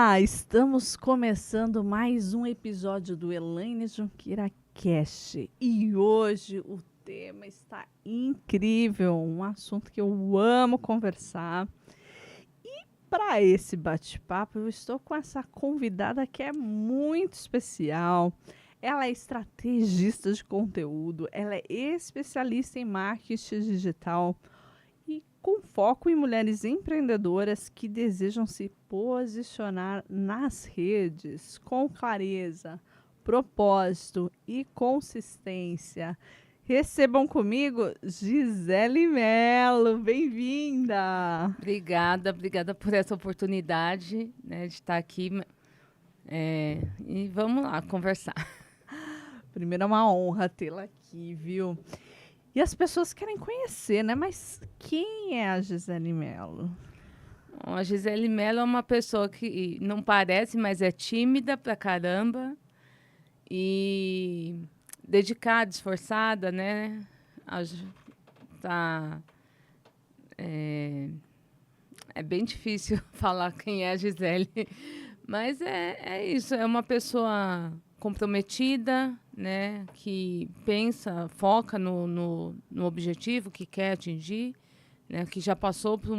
Olá, estamos começando mais um episódio do Elaine Junqueira Cast e hoje o tema está incrível, um assunto que eu amo conversar. E para esse bate-papo eu estou com essa convidada que é muito especial. Ela é estrategista de conteúdo, ela é especialista em marketing digital e com foco em mulheres empreendedoras que desejam se posicionar nas redes com clareza, propósito e consistência. Recebam comigo Gisele Mello, bem-vinda! Obrigada por essa oportunidade, né, de estar aqui. E vamos lá conversar. Primeiro é uma honra tê-la aqui, viu? E as pessoas querem conhecer, né? Mas quem é a Gisele Mello? Bom, a Gisele Mello é uma pessoa que não parece, mas é tímida pra caramba e dedicada, esforçada, né? A Gi- Tá, é bem difícil falar quem é a Gisele, mas é isso, é uma pessoa comprometida, né, que pensa, foca no objetivo que quer atingir, né, que já passou por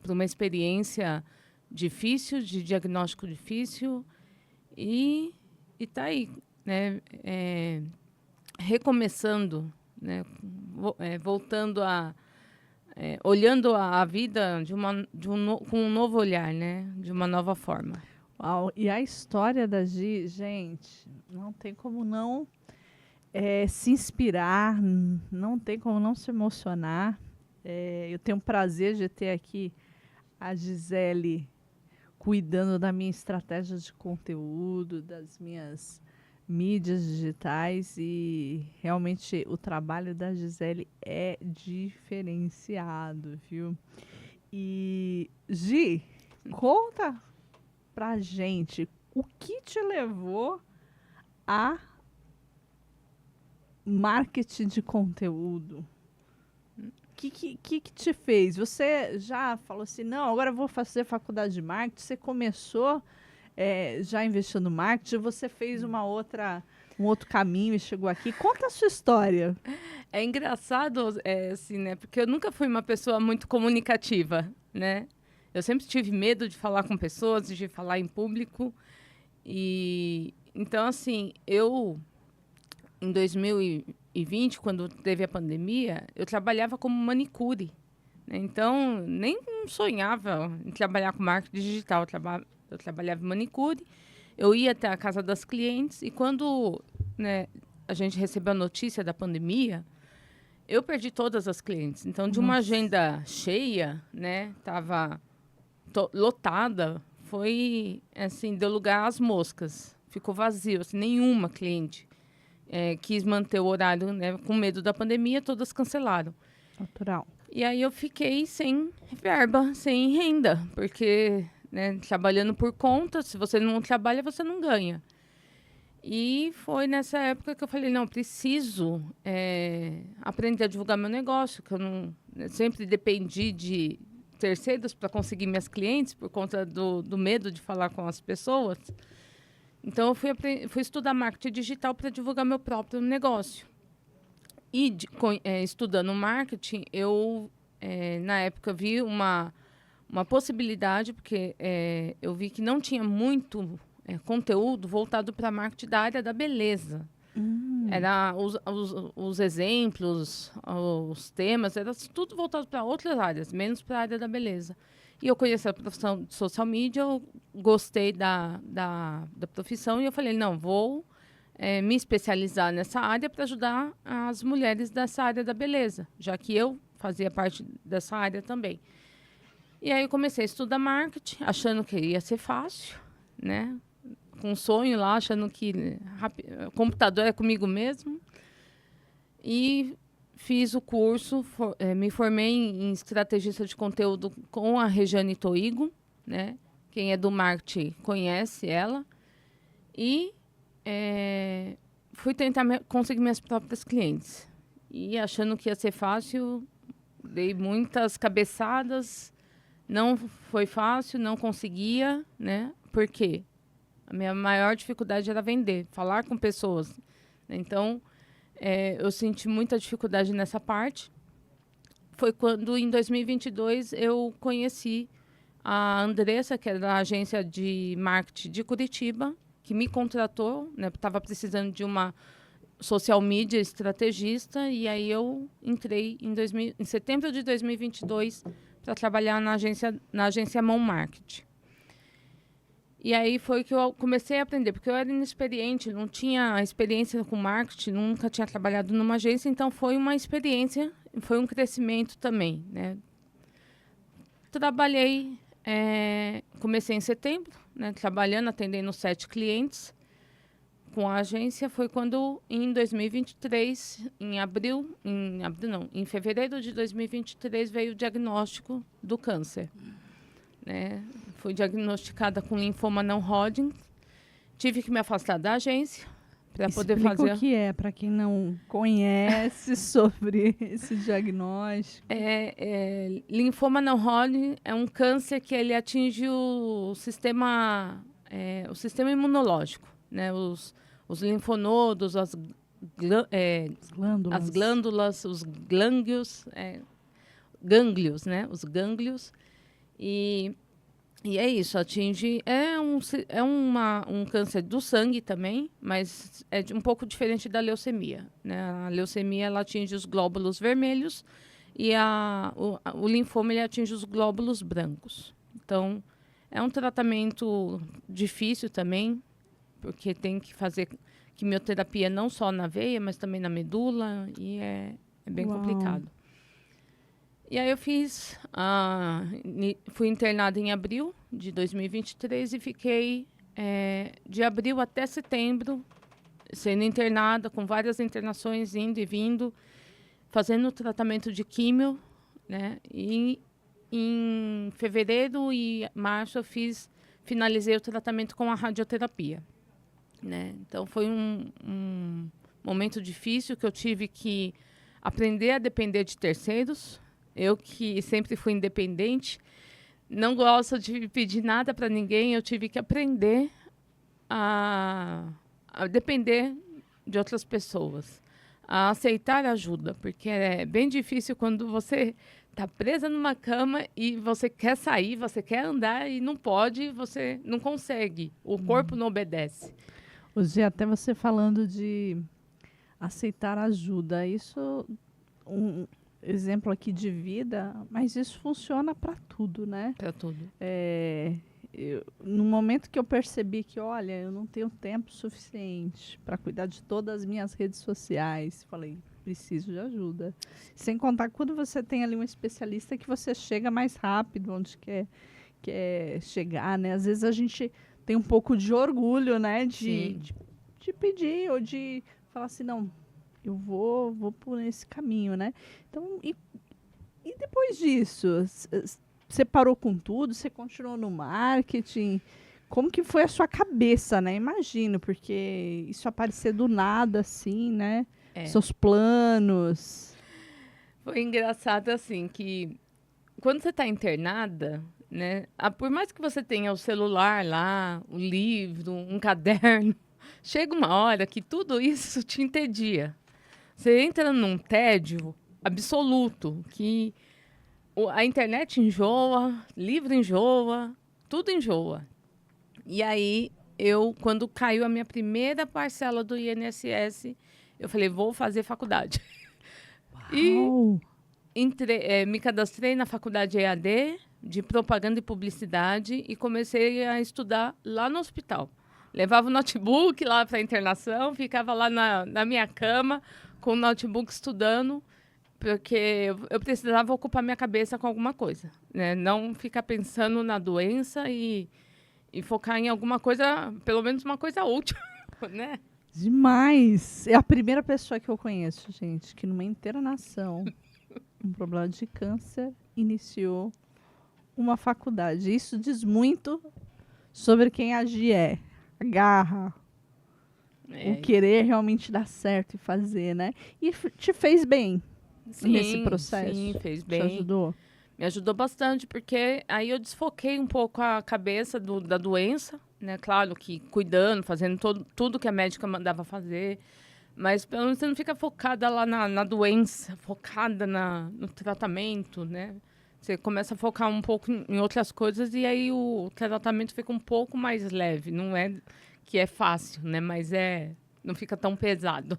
uma experiência difícil, de diagnóstico difícil, e está aí, né, recomeçando, né, voltando olhando a vida com um novo olhar, né? De uma nova forma. Uau, e a história da Gi, gente, não tem como não se inspirar, não tem como não se emocionar. Eu tenho o prazer de ter aqui a Gisele cuidando da minha estratégia de conteúdo, das minhas mídias digitais e realmente o trabalho da Gisele é diferenciado, viu? E Gi, conta pra gente o que te levou a marketing de conteúdo. O que te fez? Você já falou assim, não, agora eu vou fazer faculdade de marketing. Você começou já investindo no marketing, você fez um outro caminho e chegou aqui. Conta a sua história. É engraçado, assim, né? Porque eu nunca fui uma pessoa muito comunicativa, né? Eu sempre tive medo de falar com pessoas, de falar em público. E então, assim, em 2020, quando teve a pandemia, eu trabalhava como manicure, né? Então, nem sonhava em trabalhar com marketing digital. Eu trabalhava em manicure, eu ia até a casa das clientes e quando, né, a gente recebeu a notícia da pandemia, eu perdi todas as clientes. Então, de uma Nossa, agenda cheia, né, tava lotada, foi assim, deu lugar às moscas. Ficou vazio, assim, nenhuma cliente quis manter o horário, né, com medo da pandemia, todas cancelaram. natural. E aí eu fiquei sem verba, sem renda, porque, né, trabalhando por conta, se você não trabalha, você não ganha. E foi nessa época que eu falei, não, preciso aprender a divulgar meu negócio, que eu não sempre dependi de terceiros para conseguir minhas clientes por conta do medo de falar com as pessoas. Então, eu fui estudar marketing digital para divulgar meu próprio negócio. E estudando marketing, na época, vi uma possibilidade, porque eu vi que não tinha muito conteúdo voltado para marketing da área da beleza. Era os exemplos, os temas, era tudo voltado para outras áreas, menos para a área da beleza. E eu conheci a profissão de social media, eu gostei da profissão e eu falei, não, vou me especializar nessa área para ajudar as mulheres dessa área da beleza, já que eu fazia parte dessa área também. E aí eu comecei a estudar marketing, achando que ia ser fácil, né? Com um sonho lá, achando que o computador é comigo mesmo. E fiz o curso, me formei em estrategista de conteúdo com a Regiane Toigo, né? Quem é do marketing conhece ela. E fui tentar conseguir minhas próprias clientes. E achando que ia ser fácil, dei muitas cabeçadas, não foi fácil, não conseguia, né? Por quê? A minha maior dificuldade era vender, falar com pessoas. Então, eu senti muita dificuldade nessa parte. Foi quando, em 2022, eu conheci a Andressa, que é da agência de marketing de Curitiba, que me contratou, né? Estava precisando de uma social media estrategista, e aí eu entrei em setembro de 2022 para trabalhar na agência Mão Marketing. E aí foi que eu comecei a aprender, porque eu era inexperiente, não tinha experiência com marketing, nunca tinha trabalhado numa agência, então foi uma experiência, foi um crescimento também, né? Trabalhei, comecei em setembro, né, trabalhando, atendendo 7 clientes com a agência. Foi quando, em 2023, em fevereiro de 2023, veio o diagnóstico do câncer. Né? Fui diagnosticada com linfoma não Hodgkin. Tive que me afastar da agência para poder fazer. O que é, para quem não conhece sobre esse diagnóstico? Linfoma não Hodgkin é um câncer que ele atinge o sistema imunológico, né? Os linfonodos, as glândulas, os gânglios, né? Os gânglios. E é isso, atinge... um câncer do sangue também, mas é um pouco diferente da leucemia. Né? A leucemia, ela atinge os glóbulos vermelhos e o linfoma, ele atinge os glóbulos brancos. Então, é um tratamento difícil também, porque tem que fazer quimioterapia não só na veia, mas também na medula, e é bem complicado. E aí eu fui internada em abril de 2023 e fiquei de abril até setembro sendo internada, com várias internações, indo e vindo, fazendo tratamento de químio, né? E em fevereiro e março eu finalizei o tratamento com a radioterapia, né? Então foi um momento difícil, que eu tive que aprender a depender de terceiros. Eu, que sempre fui independente, não gosto de pedir nada para ninguém, eu tive que aprender a depender de outras pessoas, a aceitar ajuda, porque é bem difícil quando você está presa numa cama e você quer sair, você quer andar e não pode, você não consegue, o corpo não obedece. Hoje, até você falando de aceitar ajuda, isso exemplo aqui de vida, mas isso funciona para tudo, né? Para tudo. No momento que eu percebi que, olha, eu não tenho tempo suficiente para cuidar de todas as minhas redes sociais, falei, preciso de ajuda. Sem contar quando você tem ali um especialista que você chega mais rápido onde quer chegar, né? Às vezes a gente tem um pouco de orgulho, né? De pedir ou de falar assim, não, eu vou por esse caminho, né? Então, e depois disso, você parou com tudo? Você continuou no marketing? Como que foi a sua cabeça, né? Imagino, porque isso aparecer do nada, assim, né? Seus planos. Foi engraçado, assim, que quando você está internada, né? Por mais que você tenha o celular lá, o livro, um caderno, chega uma hora que tudo isso te entedia. Você entra num tédio absoluto, que a internet enjoa, livro enjoa, tudo enjoa. E aí, quando caiu a minha primeira parcela do INSS, eu falei, vou fazer faculdade. Uau. E me cadastrei na faculdade EAD, de propaganda e publicidade, e comecei a estudar lá no hospital. Levava o notebook lá para a internação, ficava lá na minha cama, com o notebook estudando, porque eu precisava ocupar minha cabeça com alguma coisa, né? Não ficar pensando na doença e focar em alguma coisa, pelo menos uma coisa útil, né? Demais! É a primeira pessoa que eu conheço, gente, que numa internação, um problema de câncer, iniciou uma faculdade. Isso diz muito sobre quem a Gi é. A garra, o querer realmente dar certo e fazer, né? E te fez bem nesse processo? Sim, fez bem. Te ajudou? Me ajudou bastante, porque aí eu desfoquei um pouco a cabeça da doença, né? Claro que cuidando, fazendo tudo que a médica mandava fazer, mas pelo menos você não fica focada lá na doença, focada no tratamento, né? Você começa a focar um pouco em outras coisas e aí o tratamento fica um pouco mais leve. Não é que é fácil, né? Mas não fica tão pesado.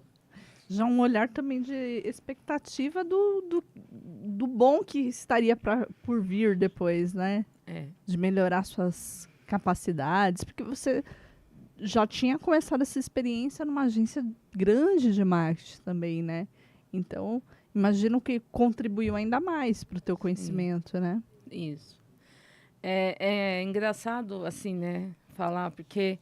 Já um olhar também de expectativa do bom que estaria por vir depois, né? É. De melhorar suas capacidades, porque você já tinha começado essa experiência numa agência grande de marketing também, né? Então, imagino que contribuiu ainda mais para o teu conhecimento, né? Isso. É engraçado, assim, né? Falar, porque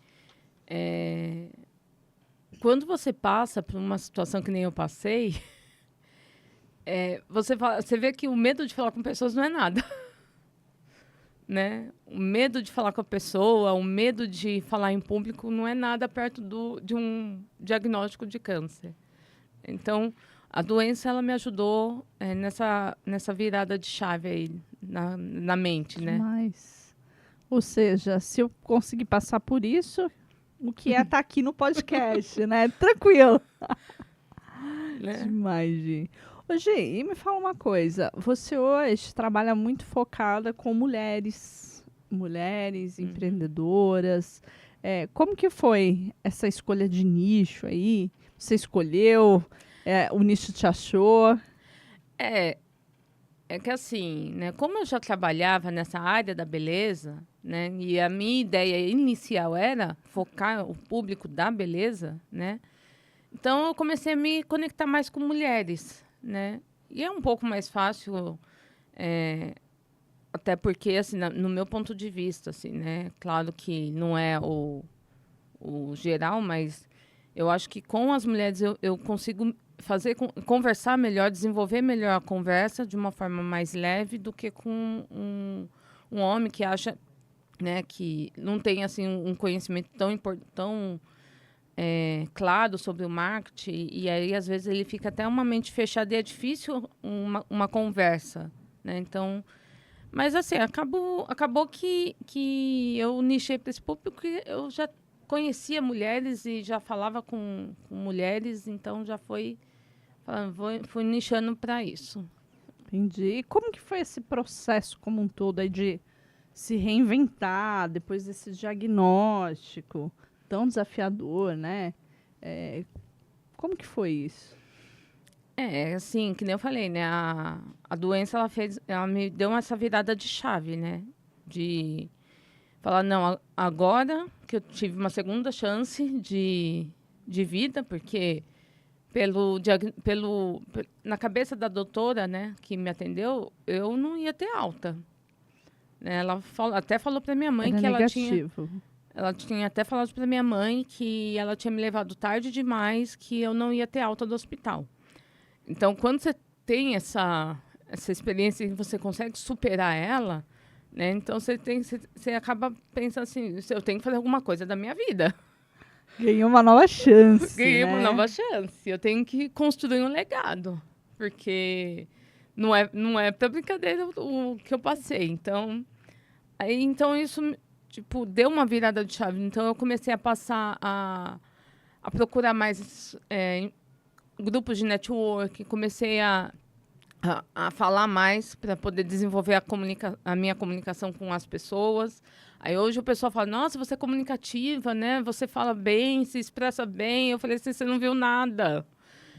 quando você passa por uma situação que nem eu passei, você vê que o medo de falar com pessoas não é nada. Né? O medo de falar com a pessoa, o medo de falar em público não é nada perto de um diagnóstico de câncer. Então, a doença ela me ajudou nessa virada de chave aí na mente, né? Mas, ou seja, se eu conseguir passar por isso, o que é estar aqui no podcast, né? Tranquilo. Né? Demais, Gi. Ô, Gi, e me fala uma coisa. Você hoje trabalha muito focada com mulheres empreendedoras. Como que foi essa escolha de nicho aí? Você escolheu? O nicho te achou? É que assim, né? Como eu já trabalhava nessa área da beleza, né? E a minha ideia inicial era focar o público da beleza, né? Então eu comecei a me conectar mais com mulheres, né? E é um pouco mais fácil, até porque, assim, no meu ponto de vista, assim, né? Claro que não é o geral, mas eu acho que com as mulheres eu consigo conversar melhor, desenvolver melhor a conversa de uma forma mais leve do que com um homem que acha, né, que não tem assim um conhecimento tão claro sobre o marketing e aí às vezes ele fica até uma mente fechada e é difícil uma conversa, né? Então, mas assim, acabou que eu nichei para esse público porque eu já conhecia mulheres e já falava com mulheres, então já fui nichando para isso. Entendi. E como que foi esse processo como um todo aí de se reinventar depois desse diagnóstico tão desafiador, né? Como que foi isso? Assim, que nem eu falei, né? A doença, ela me deu essa virada de chave, né? De falar, não, agora que eu tive uma segunda chance de vida, porque na cabeça da doutora, né, que me atendeu, eu não ia ter alta. Né? Ela até falou para minha mãe Era que negativo. ela tinha até falado para minha mãe que ela tinha me levado tarde demais, que eu não ia ter alta do hospital. Então, quando você tem essa experiência e você consegue superar ela, né? Então, você acaba pensando assim, eu tenho que fazer alguma coisa da minha vida. Ganhou uma nova chance, Ganhei uma né? nova chance. Eu tenho que construir um legado, porque não é para brincadeira o que eu passei. Então isso tipo deu uma virada de chave. Então eu comecei a passar a procurar mais grupos de network, comecei a falar mais para poder desenvolver a minha comunicação com as pessoas. Aí hoje o pessoal fala, nossa, você é comunicativa, né? Você fala bem, se expressa bem. Eu falei assim, você não viu nada.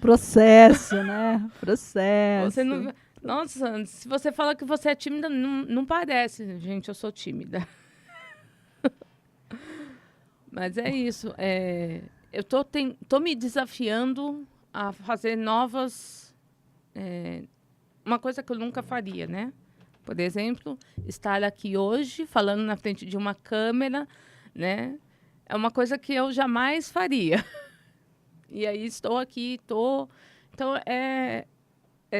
Processo, né? Processo. Você não viu... Nossa, se você fala que você é tímida, não parece. Gente, eu sou tímida. Mas é isso. Eu tô me desafiando a fazer novas... uma coisa que eu nunca faria, né? Por exemplo, estar aqui hoje falando na frente de uma câmera, né? É uma coisa que eu jamais faria. E aí estou aqui, Então,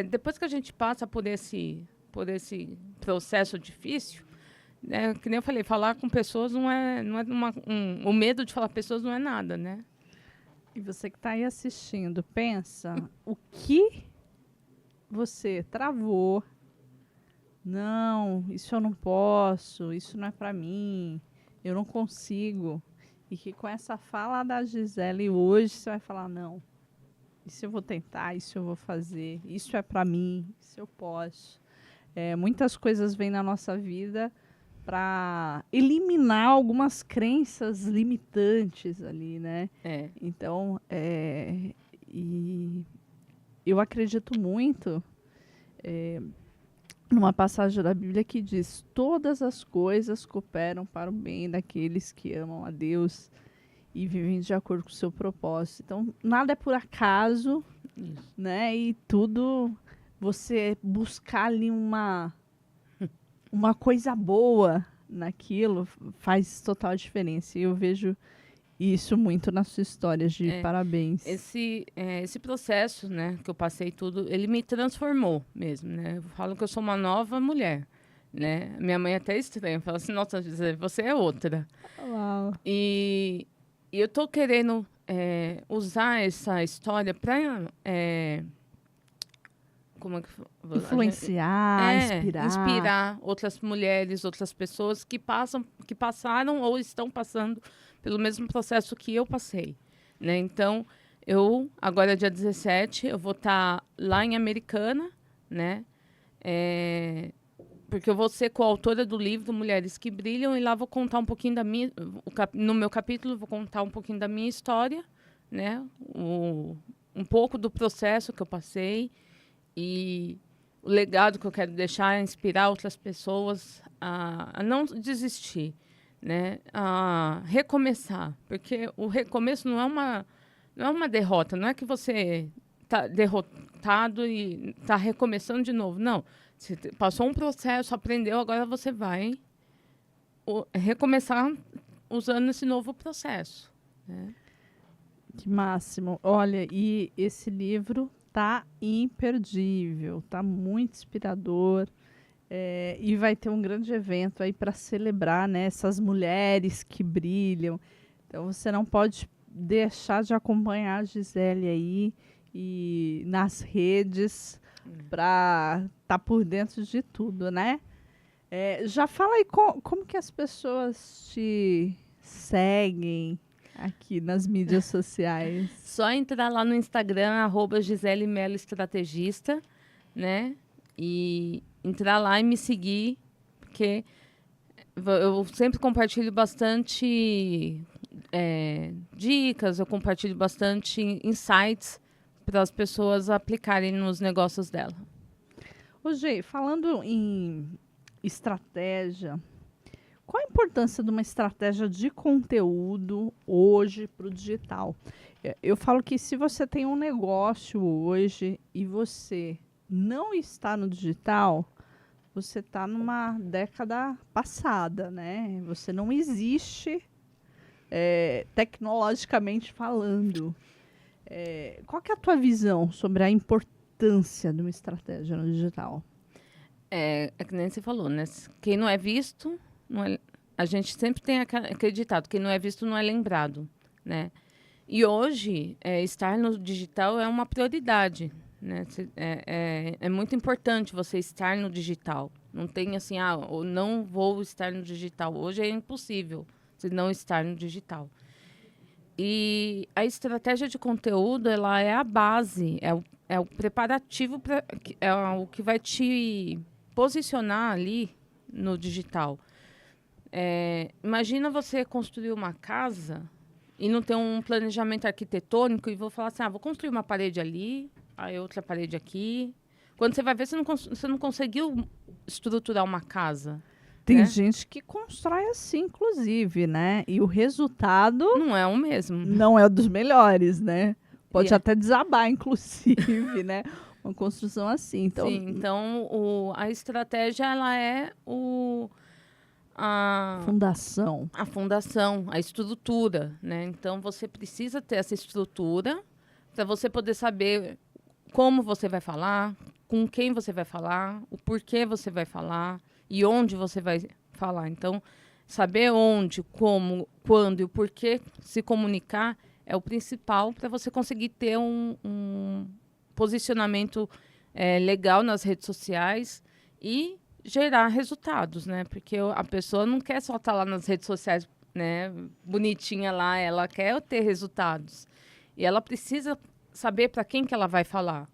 depois que a gente passa por esse processo difícil, né? Que nem eu falei, falar com pessoas não é o medo de falar com pessoas não é nada, né? E você que está aí assistindo, pensa o que você travou não, isso eu não posso, isso não é para mim, eu não consigo. E que com essa fala da Gisele hoje você vai falar, não, isso eu vou tentar, isso eu vou fazer, isso é para mim, isso eu posso. Muitas coisas vêm na nossa vida para eliminar algumas crenças limitantes ali, né? Então, e eu acredito muito numa passagem da Bíblia que diz: todas as coisas cooperam para o bem daqueles que amam a Deus e vivem de acordo com o seu propósito. Então, nada é por acaso, né? E tudo, você buscar ali uma coisa boa naquilo faz total diferença. E eu vejo isso muito nas suas histórias de parabéns. Esse processo, né, que eu passei tudo, ele me transformou mesmo, né? Eu falo que eu sou uma nova mulher, né? Minha mãe até estranha, fala assim, nossa, Gisele, você é outra. Uau. E eu tô querendo usar essa história para como é que influenciar, inspirar outras mulheres, outras pessoas que passaram ou estão passando pelo mesmo processo que eu passei, né? Então, agora dia 17, eu vou estar lá em Americana, né? Porque eu vou ser coautora do livro Mulheres que Brilham, e lá vou contar um pouquinho da minha... no meu capítulo, vou contar um pouquinho da minha história, né? Um pouco do processo que eu passei e o legado que eu quero deixar é inspirar outras pessoas a não desistir, né? A recomeçar, porque o recomeço não é uma derrota, não é que você está derrotado e está recomeçando de novo, não. Você passou um processo, aprendeu, agora você vai recomeçar usando esse novo processo, né? Que máximo. Olha, e esse livro tá imperdível, tá muito inspirador. E vai ter um grande evento aí para celebrar, né, essas mulheres que brilham. Então você não pode deixar de acompanhar a Gisele aí e nas redes para estar por dentro de tudo, né? Já fala aí como que as pessoas te seguem aqui nas mídias sociais. Só entrar lá no Instagram, @Gisele Mello Estrategista, né? E entrar lá e me seguir, porque eu sempre compartilho bastante dicas, eu compartilho bastante insights para as pessoas aplicarem nos negócios dela. Ô, Gê, falando em estratégia, qual a importância de uma estratégia de conteúdo hoje para o digital? Eu falo que se você tem um negócio hoje e você não está no digital, você está numa década passada, né? Você não existe tecnologicamente falando. Qual que é a tua visão sobre a importância de uma estratégia no digital? É que nem você falou, né? Quem não é visto, a gente sempre tem acreditado, quem não é visto não é lembrado, né? E hoje, estar no digital é uma prioridade, né? É muito importante você estar no digital. Não tem assim, eu não vou estar no digital. Hoje é impossível você não estar no digital. E a estratégia de conteúdo, ela é a base, é o preparativo, é o que vai te posicionar ali no digital. Imagina você construir uma casa e não ter um planejamento arquitetônico e vou falar assim, vou construir uma parede ali, aí outra parede aqui. Quando você vai ver, você não conseguiu estruturar uma casa. Tem gente que constrói assim, inclusive, né? E o resultado... não é o mesmo. Não é dos melhores, né? Pode até desabar, inclusive, né? Uma construção assim. Então... Sim, então a estratégia, ela é a fundação. A fundação, a estrutura, né? Então, você precisa ter essa estrutura para você poder saber como você vai falar, com quem você vai falar, o porquê você vai falar e onde você vai falar. Então, saber onde, como, quando e o porquê se comunicar é o principal para você conseguir ter um posicionamento legal nas redes sociais e gerar resultados, né? Porque a pessoa não quer só estar lá nas redes sociais, né, bonitinha lá, ela quer ter resultados. E ela precisa saber para quem que ela vai falar,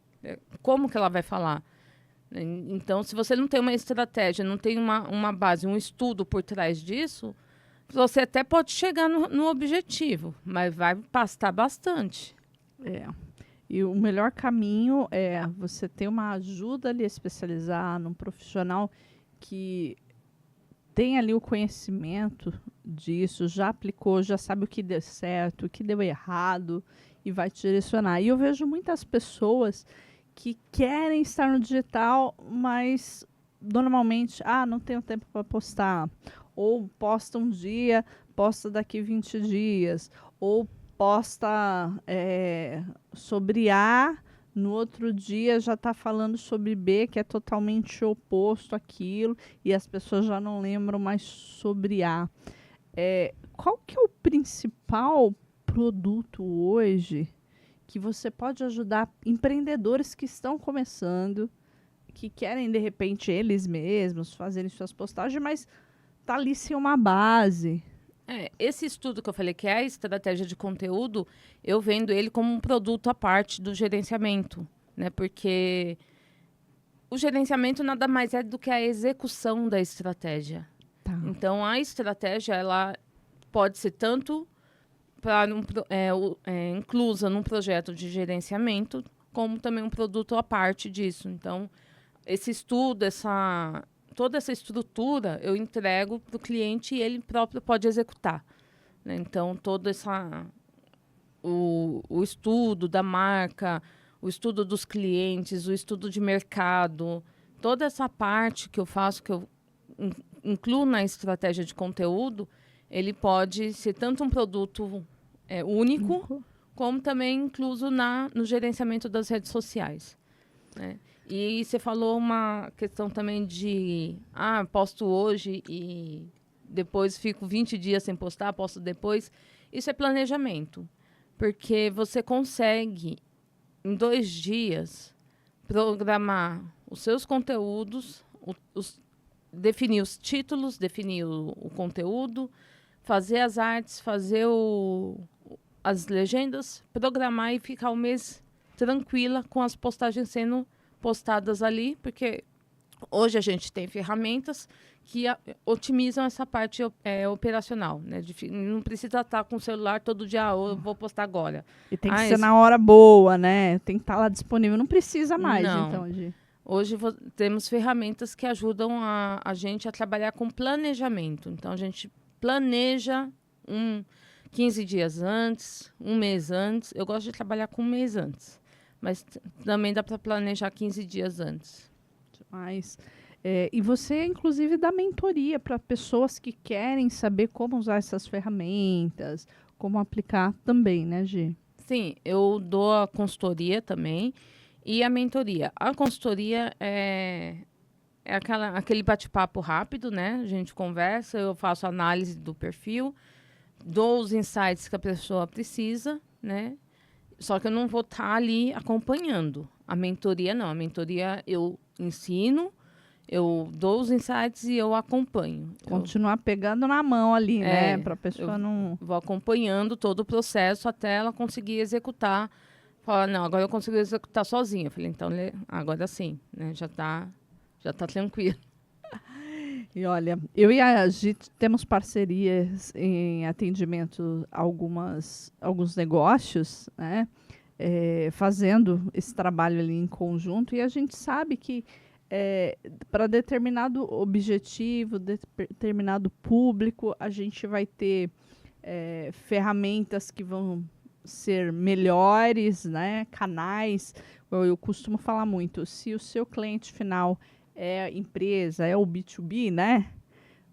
como que ela vai falar. Então, se você não tem uma estratégia, não tem uma base, um estudo por trás disso, você até pode chegar no objetivo, mas vai pastar bastante. É. E o melhor caminho é você ter uma ajuda ali especializada, num profissional que tem ali o conhecimento disso, já aplicou, já sabe o que deu certo, o que deu errado e vai te direcionar. E eu vejo muitas pessoas que querem estar no digital, mas normalmente, não tenho tempo para postar. Ou posta um dia, posta daqui 20 dias. Ou posta sobre A, no outro dia já está falando sobre B, que é totalmente oposto àquilo, e as pessoas já não lembram mais sobre A. Qual que é o principal produto hoje que você pode ajudar empreendedores que estão começando, que querem, de repente, eles mesmos fazerem suas postagens, mas tá ali sem uma base? Esse estudo que eu falei, que é a estratégia de conteúdo, eu vendo ele como um produto à parte do gerenciamento, né? Porque o gerenciamento nada mais é do que a execução da estratégia. Tá. Então, a estratégia, ela pode ser tanto inclusa num projeto de gerenciamento, como também um produto à parte disso. Então, esse estudo, toda essa estrutura, eu entrego para o cliente e ele próprio pode executar, né? Então, todo o estudo da marca, o estudo dos clientes, o estudo de mercado, toda essa parte que eu faço, que eu incluo na estratégia de conteúdo, ele pode ser tanto um produto único, como também incluso no gerenciamento das redes sociais, né? E você falou uma questão também de, posto hoje e depois fico 20 dias sem postar, posto depois. Isso é planejamento, porque você consegue, em 2 dias, programar os seus conteúdos, definir os títulos, definir o conteúdo, fazer as artes, fazer as legendas, programar e ficar um mês tranquila com as postagens sendo postadas ali, porque hoje a gente tem ferramentas que otimizam essa parte operacional, né? Não precisa estar com o celular todo dia, eu vou postar agora. E tem que ser na hora boa, né? Tem que estar lá disponível. Não precisa mais, Não. então, Gi. Hoje temos ferramentas que ajudam a gente a trabalhar com planejamento. Então, a gente planeja 15 dias antes, um mês antes. Eu gosto de trabalhar com um mês antes, mas também dá para planejar 15 dias antes. Demais. E você, inclusive, dá mentoria para pessoas que querem saber como usar essas ferramentas, como aplicar também, né, Gi? Sim, eu dou a consultoria também e a mentoria. A consultoria é aquele bate-papo rápido, né? A gente conversa, eu faço análise do perfil, dou os insights que a pessoa precisa, né? Só que eu não vou estar ali acompanhando. A mentoria não. A mentoria eu ensino, eu dou os insights e eu acompanho. Continuar pegando na mão ali, né? Para a pessoa não... Vou acompanhando todo o processo até ela conseguir executar. Falar, não, agora eu consigo executar sozinha. Eu falei, então, agora sim, né? Já tá tranquilo. E olha, eu e a Git temos parcerias em atendimento a alguns negócios, né? Fazendo esse trabalho ali em conjunto, e a gente sabe que para determinado objetivo, determinado público, a gente vai ter ferramentas que vão ser melhores, né? Canais. Eu costumo falar muito, se o seu cliente final é empresa, é o B2B, né?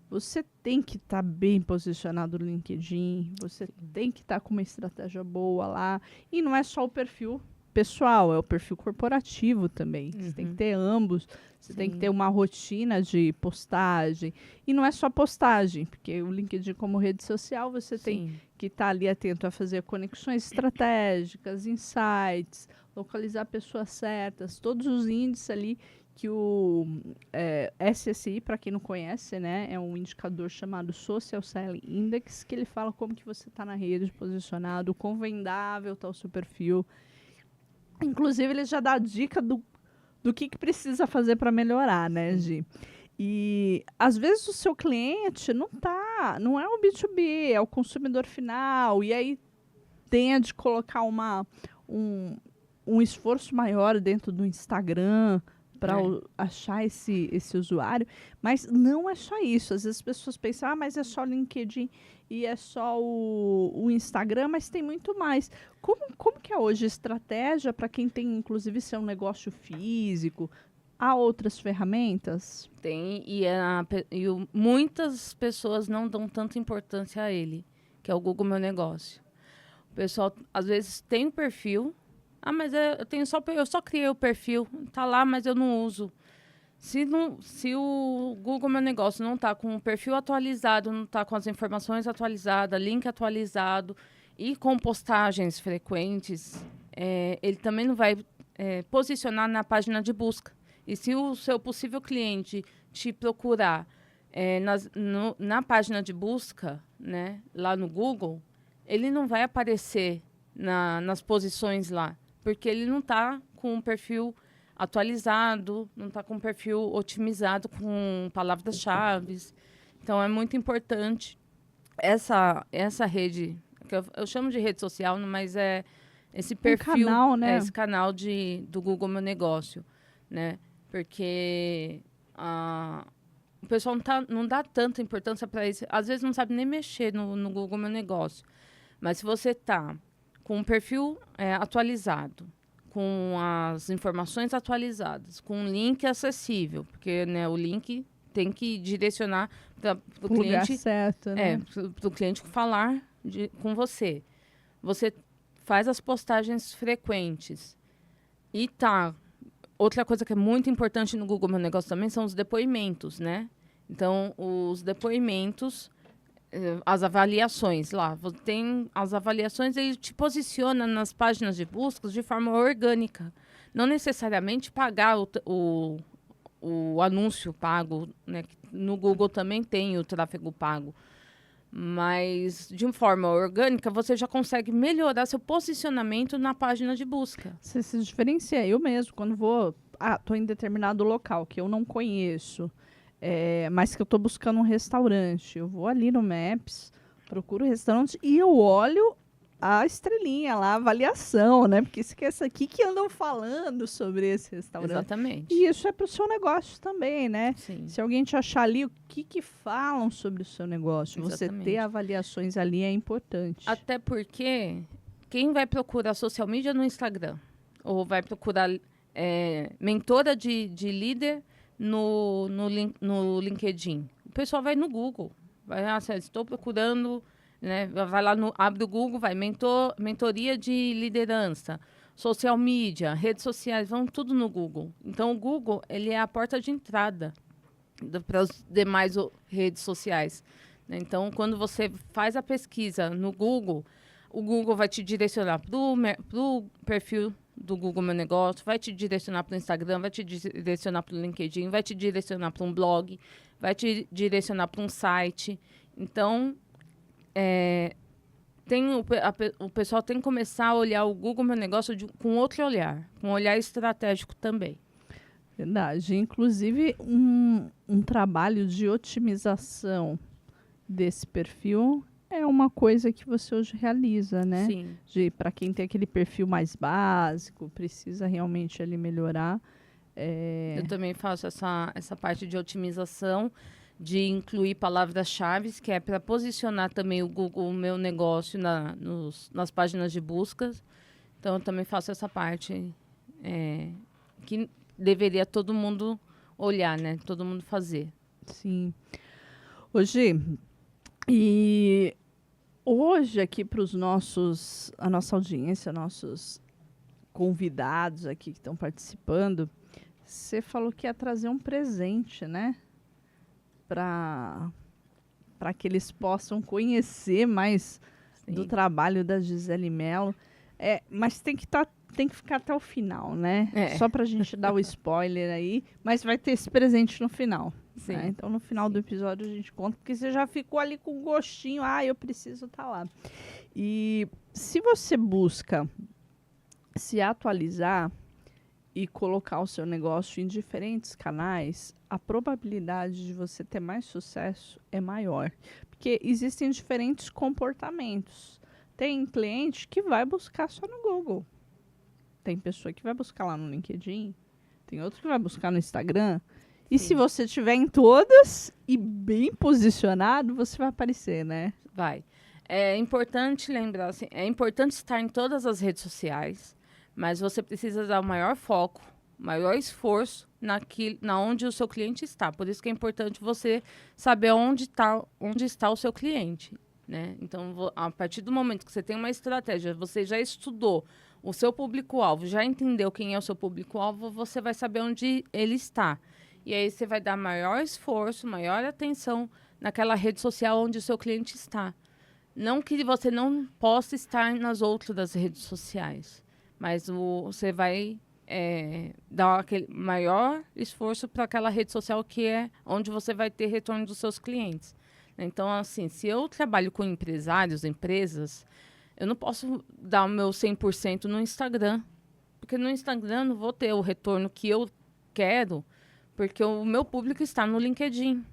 Você tem que estar bem posicionado no LinkedIn, você tem que estar com uma estratégia boa lá. E não é só o perfil pessoal, é o perfil corporativo também. Você tem que ter ambos, você tem que ter uma rotina de postagem. E não é só postagem, porque o LinkedIn como rede social, você tem que estar ali atento a fazer conexões estratégicas, insights, localizar pessoas certas, todos os índices ali que o SSI, para quem não conhece, né, é um indicador chamado Social Selling Index, que ele fala como que você está na rede posicionado, o quão vendável está o seu perfil. Inclusive, ele já dá a dica do que precisa fazer para melhorar, né, Gi? E às vezes o seu cliente não é o B2B, é o consumidor final, e aí tem de colocar um esforço maior dentro do Instagram para achar esse usuário, mas não é só isso. Às vezes as pessoas pensam, mas é só o LinkedIn e é só o Instagram, mas tem muito mais. Como que é hoje a estratégia para quem tem, inclusive, seu negócio físico? Há outras ferramentas? Tem, muitas pessoas não dão tanta importância a ele, que é o Google Meu Negócio. O pessoal, às vezes, tem um perfil. Mas eu só criei o perfil, tá lá, mas eu não uso. Se o Google Meu Negócio não tá com o perfil atualizado, não tá com as informações atualizadas, link atualizado e com postagens frequentes, ele também não vai posicionar na página de busca. E se o seu possível cliente te procurar na página de busca, né, lá no Google, ele não vai aparecer nas posições lá, porque ele não está com um perfil atualizado, não está com um perfil otimizado com palavras-chave. Então, é muito importante essa rede, que eu chamo de rede social, mas é esse perfil, canal, né? Esse canal do Google Meu Negócio, né? Porque o pessoal não dá tanta importância para isso. Às vezes não sabe nem mexer no Google Meu Negócio. Mas se você está com um perfil atualizado, com as informações atualizadas, com um link acessível, porque, né, o link tem que direcionar para o cliente certo, né? Para o cliente falar com você. Você faz as postagens frequentes e outra coisa que é muito importante no Google Meu Negócio também são os depoimentos, né? Então, os depoimentos, as avaliações lá. Tem as avaliações, ele te posiciona nas páginas de buscas de forma orgânica. Não necessariamente pagar o anúncio pago, né? No Google também tem o tráfego pago. Mas, de uma forma orgânica, você já consegue melhorar seu posicionamento na página de busca. Você se diferencia. Eu mesmo, quando estou em determinado local que eu não conheço, mas que eu estou buscando um restaurante, eu vou ali no Maps, procuro o restaurante e eu olho a estrelinha lá, a avaliação, né? Porque esquece aqui que andam falando sobre esse restaurante. Exatamente. E isso é para o seu negócio também, né? Sim. Se alguém te achar ali, o que falam sobre o seu negócio? Exatamente. Você ter avaliações ali é importante. Até porque quem vai procurar social media no Instagram ou vai procurar mentora de líder no LinkedIn, o pessoal vai no Google. Estou procurando... Né? Vai lá, abre o Google, vai mentoria de liderança, social media, redes sociais, vão tudo no Google. Então, o Google ele é a porta de entrada para as demais redes sociais. Né? Então, quando você faz a pesquisa no Google, o Google vai te direcionar para o perfil do Google Meu Negócio, vai te direcionar para o Instagram, vai te direcionar para o LinkedIn, vai te direcionar para um blog, vai te direcionar para um site. Então, o pessoal tem que começar a olhar o Google Meu Negócio com outro olhar, com um olhar estratégico também. Verdade. Inclusive, um trabalho de otimização desse perfil é uma coisa que você hoje realiza, né? Sim. Para quem tem aquele perfil mais básico, precisa realmente ali melhorar. Eu também faço essa parte de otimização, de incluir palavras-chave, que é para posicionar também o Google Meu Negócio nas páginas de buscas. Então, eu também faço essa parte que deveria todo mundo olhar, né? Todo mundo fazer. Sim. Hoje aqui para a nossa audiência, nossos convidados aqui que estão participando, você falou que ia trazer um presente, né? Para que eles possam conhecer mais do trabalho da Gisele Mello. Mas tem que estar tem que ficar até o final, né? É. Só pra gente dar o spoiler aí. Mas vai ter esse presente no final. Sim. Né? Então, no final do episódio, a gente conta. Porque você já ficou ali com um gostinho. Eu preciso estar lá. E se você busca se atualizar e colocar o seu negócio em diferentes canais, a probabilidade de você ter mais sucesso é maior. Porque existem diferentes comportamentos. Tem cliente que vai buscar só no Google. Tem pessoa que vai buscar lá no LinkedIn. Tem outro que vai buscar no Instagram. E se você estiver em todas e bem posicionado, você vai aparecer, né? Vai. É importante lembrar, assim, é importante estar em todas as redes sociais, mas você precisa dar o maior foco, maior esforço na onde o seu cliente está. Por isso que é importante você saber onde está o seu cliente, né? Então, a partir do momento que você tem uma estratégia, você já estudou o seu público-alvo, já entendeu quem é o seu público-alvo, você vai saber onde ele está. E aí você vai dar maior esforço, maior atenção naquela rede social onde o seu cliente está. Não que você não possa estar nas outras redes sociais, mas você vai dar aquele maior esforço para aquela rede social que é onde você vai ter retorno dos seus clientes. Então, assim, se eu trabalho com empresários, empresas, eu não posso dar o meu 100% no Instagram, porque no Instagram eu não vou ter o retorno que eu quero, porque o meu público está no LinkedIn.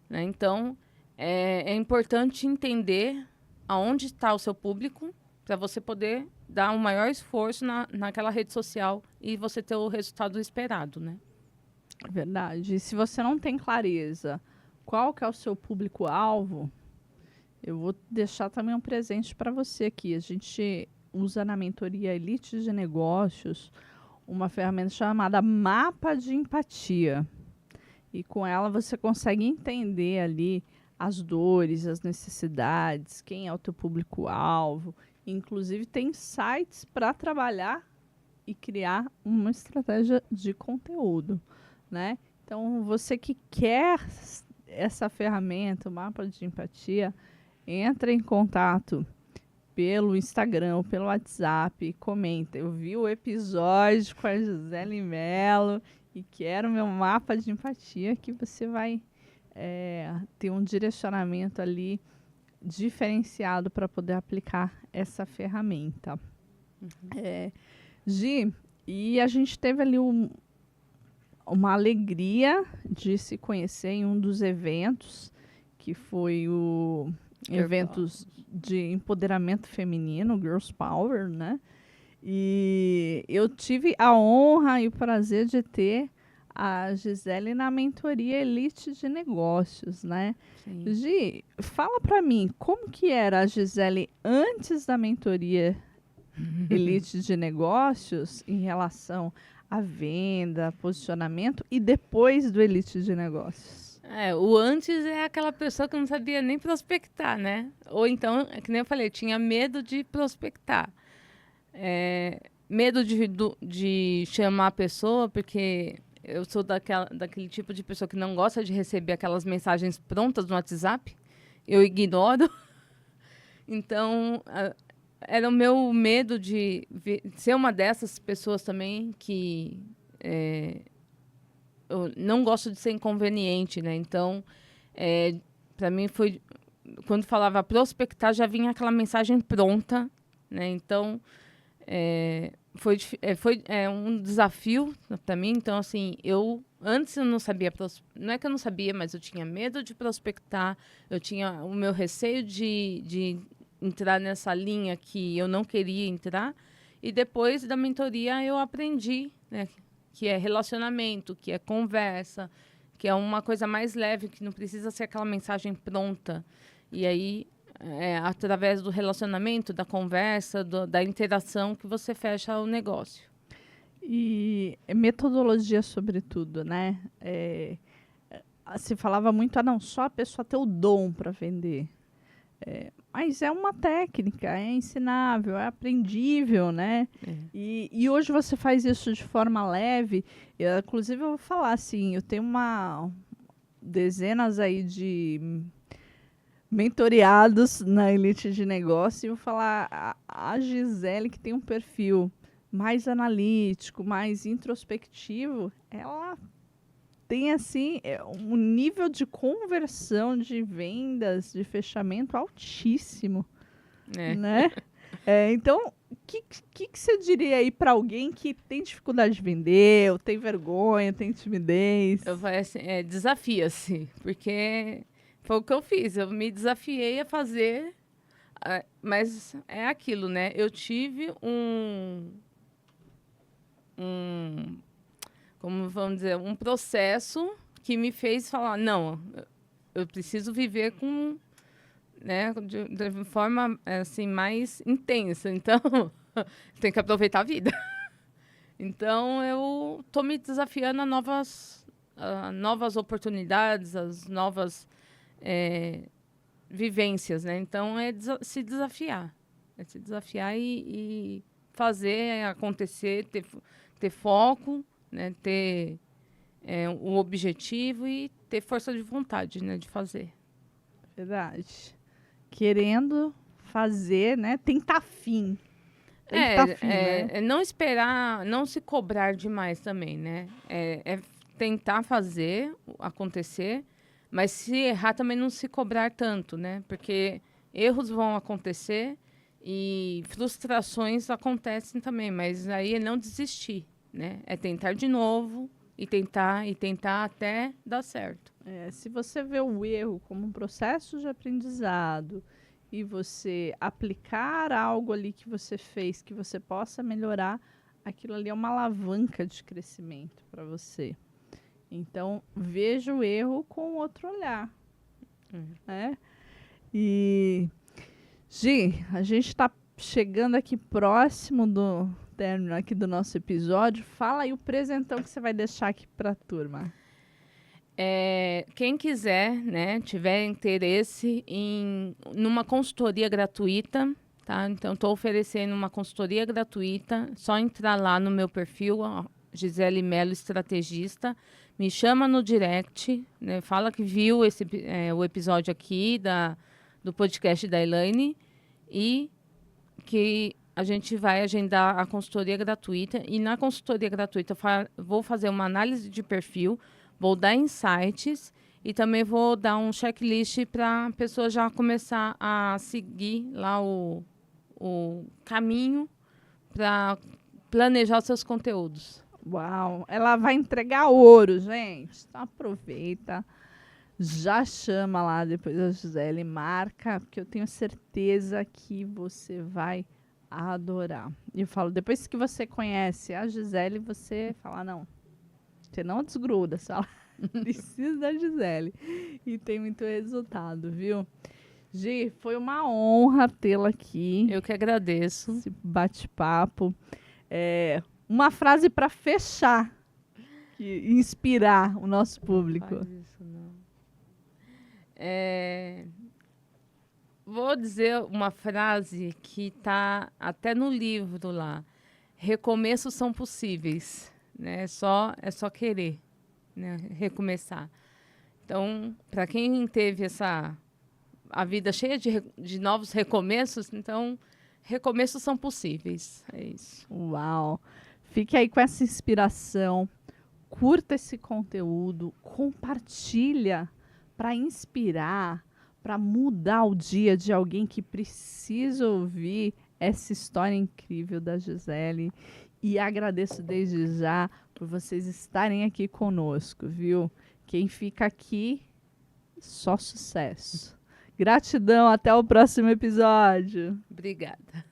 Né? Então, é importante entender aonde está o seu público para você poder dar um maior esforço naquela rede social e você ter o resultado esperado, né? Verdade. E se você não tem clareza qual que é o seu público-alvo, eu vou deixar também um presente para você aqui. A gente usa na mentoria Elite de Negócios uma ferramenta chamada Mapa de Empatia. E com ela você consegue entender ali as dores, as necessidades, quem é o teu público-alvo. Inclusive tem sites para trabalhar e criar uma estratégia de conteúdo, né? Então, você que quer essa ferramenta, o Mapa de Empatia, entra em contato pelo Instagram, pelo WhatsApp, comenta. Eu vi o episódio com a Gisele Mello e quero meu mapa de empatia, que você vai ter um direcionamento ali diferenciado para poder aplicar essa ferramenta. Gi, e a gente teve ali uma alegria de se conhecer em um dos eventos, que foi o eventos de empoderamento feminino, Girls Power, né? E eu tive a honra e o prazer de ter a Gisele na mentoria Elite de Negócios, né? Sim. Gi, fala para mim, como que era a Gisele antes da mentoria Elite de Negócios em relação à venda, posicionamento e depois do Elite de Negócios? O antes é aquela pessoa que não sabia nem prospectar, né? Ou então, que nem eu falei, tinha medo de prospectar. Medo de chamar a pessoa, porque eu sou daquele tipo de pessoa que não gosta de receber aquelas mensagens prontas no WhatsApp. Eu ignoro. Então, era o meu medo de ser uma dessas pessoas também que eu não gosto de ser inconveniente, né? Então, para mim foi... Quando falava prospectar, já vinha aquela mensagem pronta, né? Então, foi um desafio para mim. Então, assim, antes eu não sabia... Não é que eu não sabia, mas eu tinha medo de prospectar. Eu tinha o meu receio de entrar nessa linha que eu não queria entrar. E depois da mentoria, eu aprendi, né? Que é relacionamento, que é conversa, que é uma coisa mais leve, que não precisa ser aquela mensagem pronta. E aí, através do relacionamento, da conversa, da interação, que você fecha o negócio. E metodologia, sobretudo, né? Se falava muito, não, só a pessoa ter o dom para vender. Mas é uma técnica, é ensinável, é aprendível, né? E hoje você faz isso de forma leve. Inclusive, eu vou falar assim, eu tenho dezenas aí de mentoreados na Elite de Negócio, e vou falar a Gisele, que tem um perfil mais analítico, mais introspectivo, ela tem assim um nível de conversão, de vendas, de fechamento altíssimo, né? Então, o que você diria aí para alguém que tem dificuldade de vender, ou tem vergonha, tem timidez? Eu falei assim, desafia-se, porque foi o que eu fiz. Eu me desafiei a fazer, mas é aquilo, né? Eu tive como vamos dizer, um processo que me fez falar, não, eu preciso viver com, né, de forma assim mais intensa. Então, tem que aproveitar a vida. Então, eu tô me desafiando a novas oportunidades, as novas vivências, né? Então, se desafiar. É se desafiar e fazer acontecer, ter foco, né? Ter um objetivo e ter força de vontade, né? De fazer. Verdade. Querendo fazer, né? Tem que estar afim. Tem que estar afim, né? Não esperar, não se cobrar demais também, né? É tentar fazer acontecer, mas se errar também não se cobrar tanto, né? Porque erros vão acontecer e frustrações acontecem também, mas aí é não desistir, né? É tentar de novo e tentar até dar certo. Se você vê o erro como um processo de aprendizado e você aplicar algo ali que você fez, que você possa melhorar, aquilo ali é uma alavanca de crescimento para você. Então, veja o erro com outro olhar. Né? E, Gi, a gente está chegando aqui próximo do término aqui do nosso episódio. Fala aí o presentão que você vai deixar aqui para a turma. Quem quiser, né, tiver interesse numa consultoria gratuita, tá? Então, estou oferecendo uma consultoria gratuita. Só entrar lá no meu perfil, Gisele Mello Estrategista. Me chama no direct, né? Fala que viu o episódio aqui do podcast da Elaine e que a gente vai agendar a consultoria gratuita. E na consultoria gratuita vou fazer uma análise de perfil, vou dar insights e também vou dar um checklist para a pessoa já começar a seguir lá o caminho para planejar os seus conteúdos. Uau! Ela vai entregar ouro, gente. Então aproveita. Já chama lá depois a Gisele, marca, porque eu tenho certeza que você vai adorar. E eu falo, depois que você conhece a Gisele, você fala, não, você não desgruda, você fala, precisa da Gisele. E tem muito resultado, viu? Gi, foi uma honra tê-la aqui. Eu que agradeço. Esse bate-papo. Uma frase para fechar, e inspirar o nosso público. Não faz isso, não. Vou dizer uma frase que está até no livro lá. Recomeços são possíveis, né? É só querer, né? Recomeçar. Então, para quem teve a vida cheia de novos recomeços, então, recomeços são possíveis. É isso. Uau! Fique aí com essa inspiração. Curta esse conteúdo. Compartilha para inspirar, para mudar o dia de alguém que precisa ouvir essa história incrível da Gisele. E agradeço desde já por vocês estarem aqui conosco, viu? Quem fica aqui, só sucesso. Gratidão, até o próximo episódio. Obrigada.